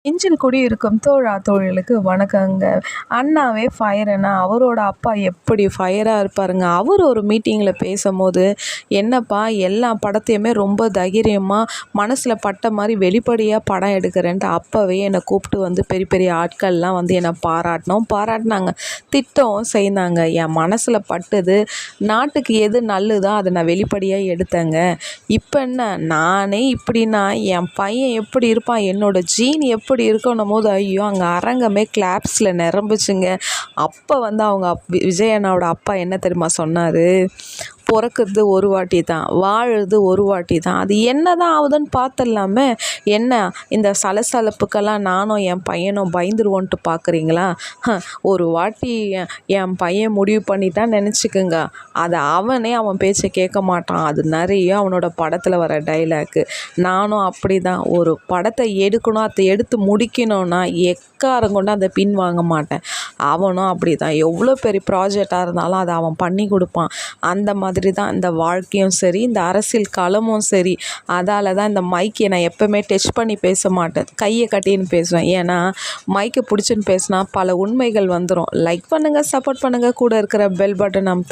நெஞ்சில் குடியிருக்கும் தோழா தோழிகளுக்கு வணக்கங்க. அண்ணாவே ஃபயருன்னா அவரோட அப்பா எப்படி ஃபயராக இருப்பாருங்க. அவர் ஒரு மீட்டிங்கில் பேசும்போது, என்னப்பா எல்லா படத்தையுமே ரொம்ப தைரியமாக மனசில் பட்ட மாதிரி வெளிப்படையாக படம் எடுக்கிறேன்ட்டு அப்போவே என்னை கூப்பிட்டு வந்து பெரிய பெரிய ஆட்கள்லாம் வந்து என்னை பாராட்டினாங்க, திட்டவும் செய்தாங்க. என் மனசில் பட்டது, நாட்டுக்கு எது நல்லதோ அதை நான் வெளிப்படையாக எடுத்தேங்க. இப்போ என்ன, நானே இப்படின்னா என் பையன் எப்படி இருப்பான், என்னோட ஜீன் எப்படி இருக்கணும் போது ஐயோ அங்கே அரங்கமே கிளாப்ஸில் நிரம்பிச்சுங்க. அப்போ வந்து அவங்க விஜய் அண்ணாவோட அப்பா என்ன தெரியுமா சொன்னார், பிறக்கிறது ஒரு வாட்டி தான், வாழுறது ஒரு வாட்டி தான், அது என்ன தான் ஆகுதுன்னு பார்த்துடலாமே, என்ன இந்த சலசலப்புக்கெல்லாம் நானும் என் பையனும் பயந்துருவோன்ட்டு பார்க்குறீங்களா? ஒரு வாட்டி என் பையன் முடிவு பண்ணிட்டான்னு நினச்சிக்கோங்க, அதை அவன் பேச்சை கேட்க மாட்டான். அது நிறைய அவனோட படத்தில் வர டைலாக்கு. நானும் அப்படி தான், ஒரு படத்தை எடுக்கணும், அதை எடுத்து முடிக்கணும்னா எக்காரம் கொண்டு அதை பின் வாங்க மாட்டேன். அவனும் அப்படி தான், எவ்வளோ பெரிய ப்ராஜெக்டாக இருந்தாலும் அதை அவன் பண்ணி கொடுப்பான். அந்த மாதிரி தான் இந்த வாழ்க்கையும் சரி, இந்த அரசியல் களமும் சரி. அதால் தான் இந்த மைக்கை நான் எப்போவுமே டச் பண்ணி பேச மாட்டேன், கையை கட்டின்னு பேசுவேன். ஏன்னா மைக்கை பிடிச்சின்னு பேசினா பல உண்மைகள் வந்துடும். லைக் பண்ணுங்கள், சப்போர்ட் பண்ணுங்கள், கூட இருக்கிற பெல் பட்டன் அமுத்து.